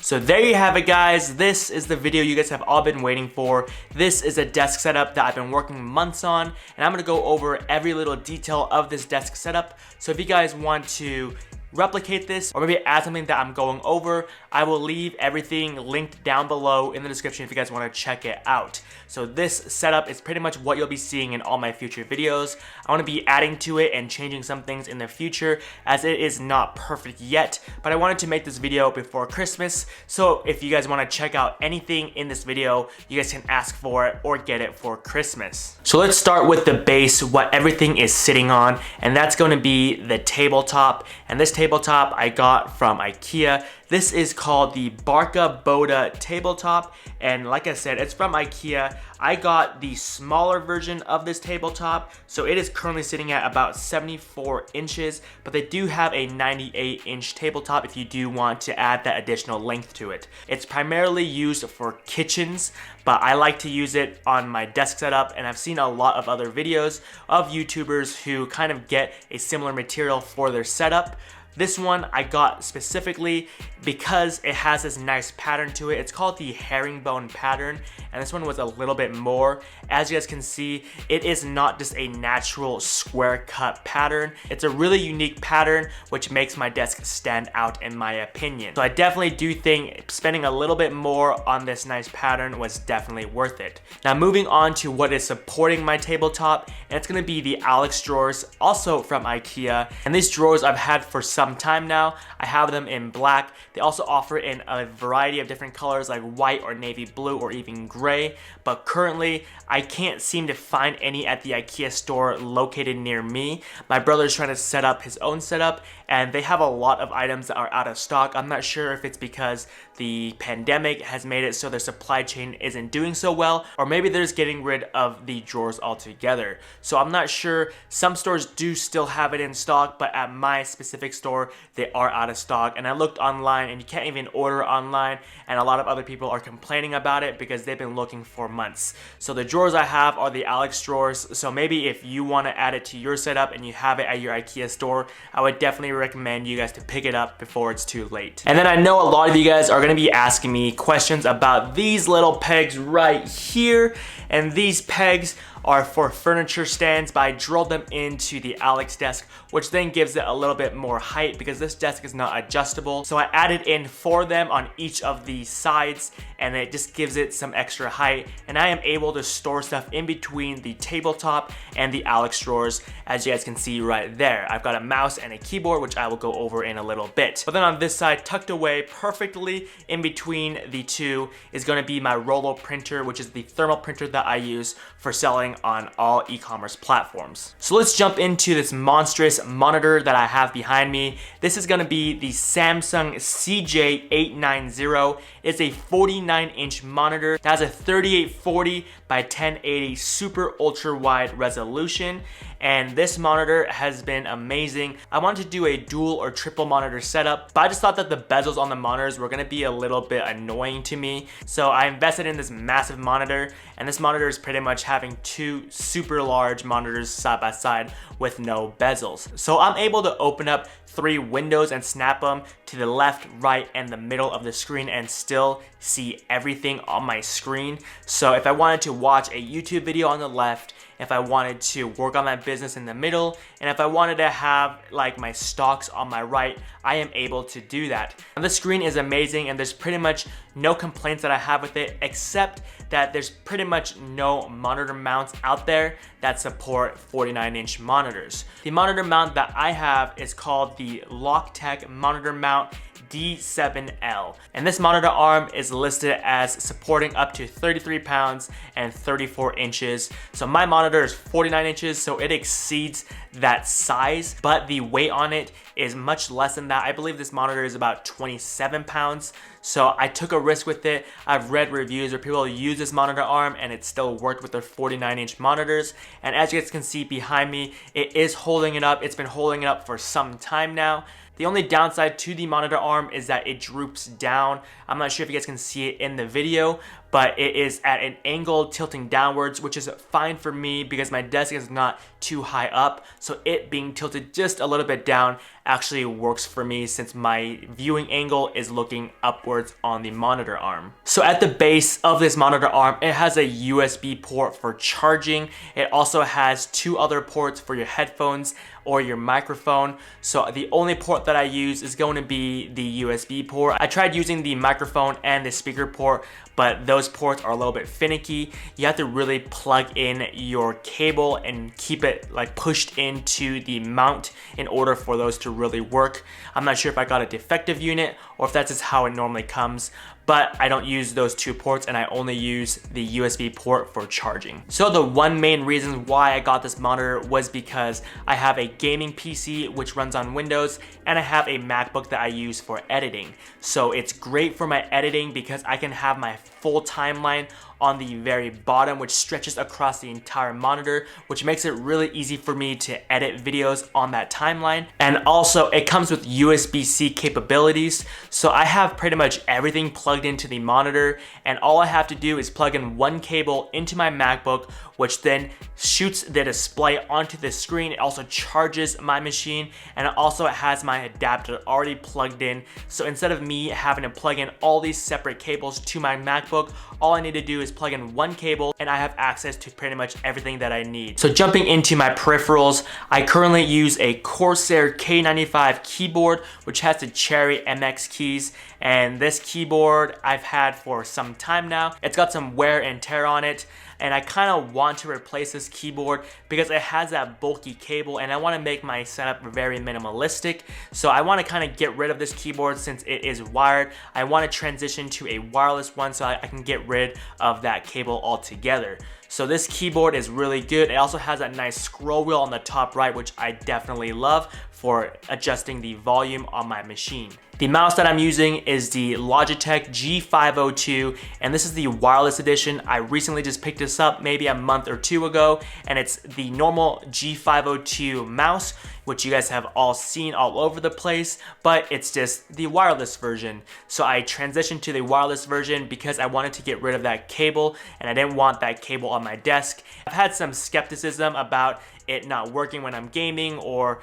So there you have it, guys. This is the video you guys have all been waiting for. This is a desk setup that I've been working months on, and I'm gonna go over every little detail of this desk setup. So if you guys want to replicate this or maybe add something that I'm going over, I will leave everything linked down below in the description if you guys want to check it out. So this setup is pretty much what you'll be seeing in all my future videos. I want to be adding to it and changing some things in the future as it is not perfect yet, but I wanted to make this video before Christmas. So if you guys want to check out anything in this video, you guys can ask for it or get it for Christmas. So let's start with the base, what everything is sitting on, and that's going to be the tabletop. And this tabletop I got from IKEA. This is called the Barca Boda tabletop, and like I said, it's from IKEA. I got the smaller version of this tabletop, so it is currently sitting at about 74 inches, but they do have a 98-inch tabletop if you do want to add that additional length to it. It's primarily used for kitchens, but I like to use it on my desk setup, and I've seen a lot of other videos of YouTubers who kind of get a similar material for their setup. This one I got specifically because it has this nice pattern to it. It's called the herringbone pattern, and this one was a little bit more. As you guys can see, it is not just a natural square cut pattern. It's a really unique pattern which makes my desk stand out in my opinion. So I definitely do think spending a little bit more on this nice pattern was definitely worth it. Now moving on to what is supporting my tabletop, and it's going to be the Alex drawers, also from IKEA. And these drawers I've had for some time now. I have them in black. They also offer in a variety of different colors like white or navy blue or even gray, but currently I can't seem to find any at the IKEA store located near me. My brother's trying to set up his own setup, and they have a lot of items that are out of stock. I'm not sure if it's because the pandemic has made it so their supply chain isn't doing so well, or maybe they're just getting rid of the drawers altogether. So I'm not sure. Some stores do still have it in stock, but at my specific store they are out of stock. And I looked online and you can't even order online, and a lot of other people are complaining about it because they've been looking for months. So the drawers I have are the Alex drawers, so maybe if you want to add it to your setup and you have it at your IKEA store, I would definitely recommend you guys to pick it up before it's too late. And then I know a lot of you guys are going to be asking me questions about these little pegs right here, and these pegs are for furniture stands, but I drilled them into the Alex desk, which then gives it a little bit more height because this desk is not adjustable. So I added in 4 of them on each of the sides, and it just gives it some extra height, and I am able to store stuff in between the tabletop and the Alex drawers, as you guys can see right there. I've got a mouse and a keyboard, which I will go over in a little bit. But then on this side, tucked away perfectly in between the two, is going to be my Rollo printer, which is the thermal printer that I use for selling on all e-commerce platforms. So let's jump into this monstrous monitor that I have behind me. This is going to be the Samsung CJ890. It's a 49-inch monitor that has a 3840 by 1080 super ultra wide resolution, and this monitor has been amazing. I wanted to do a dual or triple monitor setup, but I just thought that the bezels on the monitors were going to be a little bit annoying to me, so I invested in this massive monitor, and this monitor is pretty much having 2 super large monitors side by side with no bezels. So I'm able to open up 3 windows and snap them to the left, right, and the middle of the screen and still see everything on my screen. So if I wanted to watch a YouTube video on the left, if I wanted to work on my business in the middle, and if I wanted to have like my stocks on my right, I am able to do that. And the screen is amazing, and there's pretty much no complaints that I have with it, except that there's pretty much no monitor mounts out there that support 49-inch monitors. The monitor mount that I have is called the Logitech monitor mount D7L, and this monitor arm is listed as supporting up to 33 pounds and 34 inches. So my monitor is 49 inches, so it exceeds that size, but the weight on it is much less than that. I believe this monitor is about 27 pounds. So I took a risk with it. I've read reviews where people use this monitor arm and it still worked with their 49-inch monitors. And as you guys can see behind me, it is holding it up. It's been holding it up for some time now. The only downside to the monitor arm is that it droops down. I'm not sure if you guys can see it in the video, but it is at an angle tilting downwards, which is fine for me because my desk is not too high up. So it being tilted just a little bit down actually works for me since my viewing angle is looking upwards on the monitor arm. So at the base of this monitor arm, it has a USB port for charging. It also has 2 other ports for your headphones or your microphone. So the only port that I use is going to be the USB port. I tried using the microphone and the speaker port, but those ports are a little bit finicky. You have to really plug in your cable and keep it like pushed into the mount in order for those to really work. I'm not sure if I got a defective unit or if that's just how it normally comes, but I don't use those 2 ports and I only use the USB port for charging. So the one main reason why I got this monitor was because I have a gaming PC which runs on Windows and I have a MacBook that I use for editing. So it's great for my editing because I can have my full timeline on the very bottom, which stretches across the entire monitor, which makes it really easy for me to edit videos on that timeline. And also it comes with USB-C capabilities. So I have pretty much everything plugged into the monitor, and all I have to do is plug in one cable into my MacBook, which then shoots the display onto the screen. It also charges my machine, and it also has my adapter already plugged in. So instead of me having to plug in all these separate cables to my MacBook, all I need to do is plug in one cable and I have access to pretty much everything that I need. So jumping into my peripherals, I currently use a Corsair K95 keyboard, which has the Cherry MX keys. And this keyboard I've had for some time now. It's got some wear and tear on it, and I kind of want to replace this keyboard because it has that bulky cable and I want to make my setup very minimalistic. So I want to kind of get rid of this keyboard since it is wired. I want to transition to a wireless one so I can get rid of that cable altogether. So this keyboard is really good. It also has that nice scroll wheel on the top right, which I definitely love for adjusting the volume on my machine. The mouse that I'm using is the Logitech G502, and this is the wireless edition. I recently just picked this up maybe a month or 2 ago, and it's the normal G502 mouse, which you guys have all seen all over the place, but it's just the wireless version. So I transitioned to the wireless version because I wanted to get rid of that cable, and I didn't want that cable on my desk. I've had some skepticism about it not working when I'm gaming or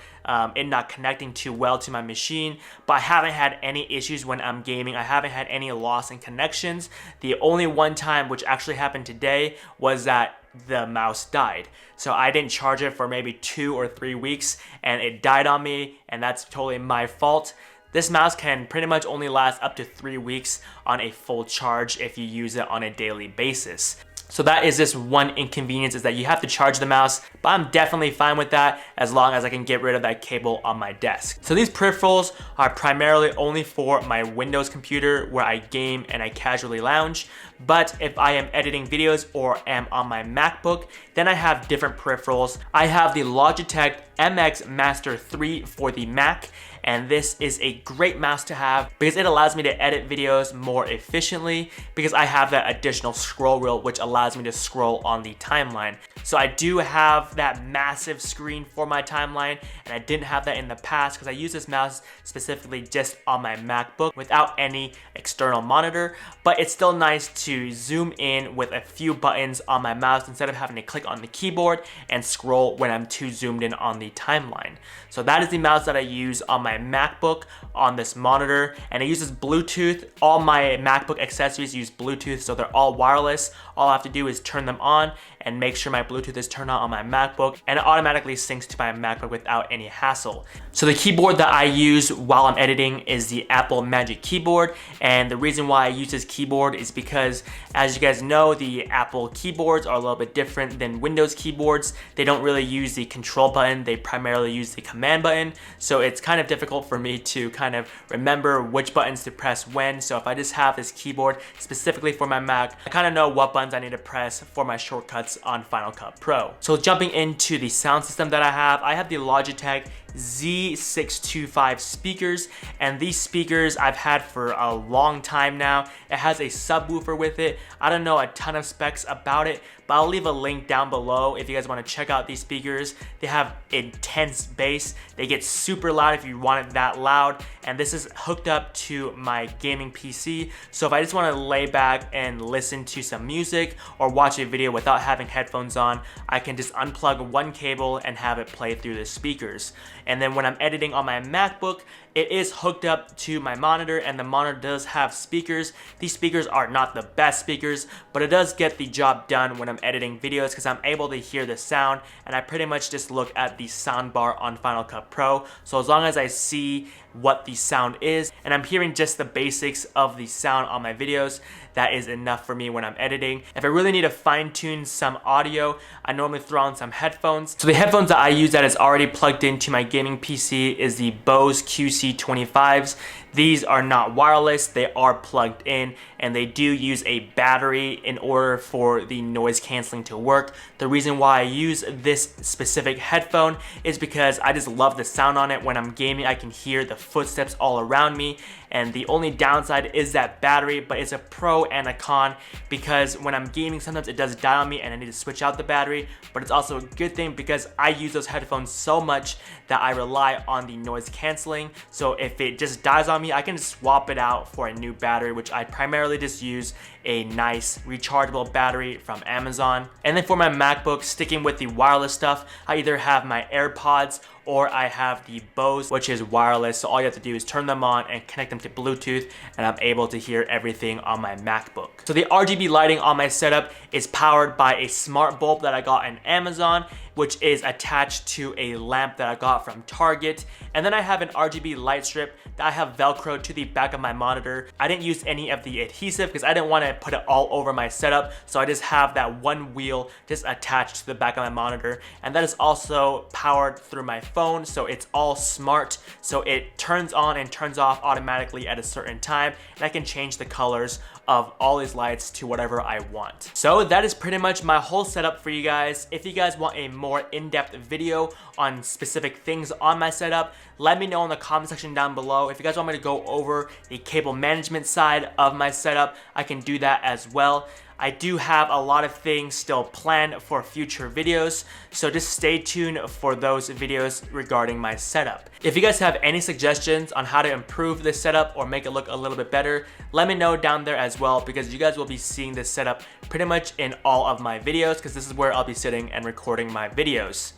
it not connecting too well to my machine, but I haven't had any issues when I'm gaming. I haven't had any loss in connections. The only one time, which actually happened today, was that the mouse died. So I didn't charge it for maybe 2 or 3 weeks and it died on me, and that's totally my fault. This mouse can pretty much only last up to 3 weeks on a full charge if you use it on a daily basis. So that is just one inconvenience, is that you have to charge the mouse, but I'm definitely fine with that as long as I can get rid of that cable on my desk. So these peripherals are primarily only for my Windows computer where I game and I casually lounge. But if I am editing videos or am on my MacBook, then I have different peripherals. I have the Logitech MX Master 3 for the Mac, and this is a great mouse to have because it allows me to edit videos more efficiently because I have that additional scroll wheel which allows me to scroll on the timeline. So I do have that massive screen for my timeline, and I didn't have that in the past because I use this mouse specifically just on my MacBook without any external monitor, but it's still nice to zoom in with a few buttons on my mouse instead of having to click on the keyboard and scroll when I'm too zoomed in on the timeline. So that is the mouse that I use on my MacBook on this monitor, and it uses Bluetooth. All my MacBook accessories use Bluetooth, so they're all wireless. All I have to do is turn them on and make sure my Bluetooth is turned on my MacBook, and it automatically syncs to my MacBook without any hassle. So the keyboard that I use while I'm editing is the Apple Magic Keyboard, and the reason why I use this keyboard is because, as you guys know, the Apple keyboards are a little bit different than Windows keyboards. They don't really use the control button, they primarily use the command button, so it's kind of difficult for me to kind of remember which buttons to press when. So if I just have this keyboard specifically for my Mac, I kind of know what buttons I need to press for my shortcuts on Final Cut Pro. So jumping into the sound system that I have the Logitech Z625 speakers, and these speakers I've had for a long time now. It has a subwoofer with it. I don't know a ton of specs about it, but I'll leave a link down below if you guys want to check out these speakers. They have intense bass. They get super loud if you want it that loud, and this is hooked up to my gaming PC. So if I just want to lay back and listen to some music or watch a video without having headphones on, I can just unplug one cable and have it play through the speakers. And then when I'm editing on my MacBook, it is hooked up to my monitor, and the monitor does have speakers. These speakers are not the best speakers, but it does get the job done when I'm editing videos because I'm able to hear the sound, and I pretty much just look at the sound bar on Final Cut Pro. So as long as I see what the sound is and I'm hearing just the basics of the sound on my videos, that is enough for me when I'm editing. If I really need to fine-tune some audio, I normally throw on some headphones. So the headphones that I use that is already plugged into my gaming PC is the Bose QC25s. These are not wireless, they are plugged in, and they do use a battery in order for the noise canceling to work. The reason why I use this specific headphone is because I just love the sound on it. When I'm gaming, I can hear the footsteps all around me, and the only downside is that battery, but it's a pro and a con because when I'm gaming, sometimes it does die on me and I need to switch out the battery, but it's also a good thing because I use those headphones so much that I rely on the noise canceling. So if it just dies on me, I can just swap it out for a new battery, which I primarily just use a nice rechargeable battery from Amazon. And then for my MacBook, sticking with the wireless stuff, I either have my AirPods or I have the Bose, which is wireless. So all you have to do is turn them on and connect them to Bluetooth, and I'm able to hear everything on my MacBook. So the RGB lighting on my setup is powered by a smart bulb that I got on Amazon, which is attached to a lamp that I got from Target. And then I have an RGB light strip that I have Velcro to the back of my monitor. I didn't use any of the adhesive because I didn't want to put it all over my setup. So I just have that one wheel just attached to the back of my monitor. And that is also powered through my phone. So it's all smart. So it turns on and turns off automatically at a certain time. And I can change the colors of all these lights to whatever I want. So that is pretty much my whole setup for you guys. If you guys want a more in-depth video on specific things on my setup, let me know in the comment section down below. If you guys want me to go over the cable management side of my setup, I can do that as well. I do have a lot of things still planned for future videos, so just stay tuned for those videos regarding my setup. If you guys have any suggestions on how to improve this setup or make it look a little bit better, let me know down there as well, because you guys will be seeing this setup pretty much in all of my videos, because this is where I'll be sitting and recording my videos.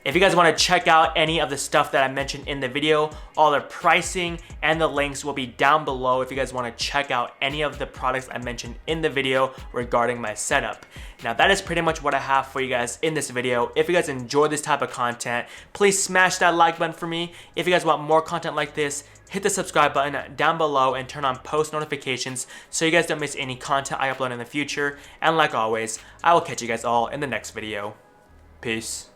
If you guys want to check out any of the stuff that I mentioned in the video, all the pricing and the links will be down below if you guys want to check out any of the products I mentioned in the video regarding my setup. Now that is pretty much what I have for you guys in this video. If you guys enjoy this type of content, please smash that like button for me. If you guys want more content like this, hit the subscribe button down below and turn on post notifications so you guys don't miss any content I upload in the future. And like always, I will catch you guys all in the next video. Peace.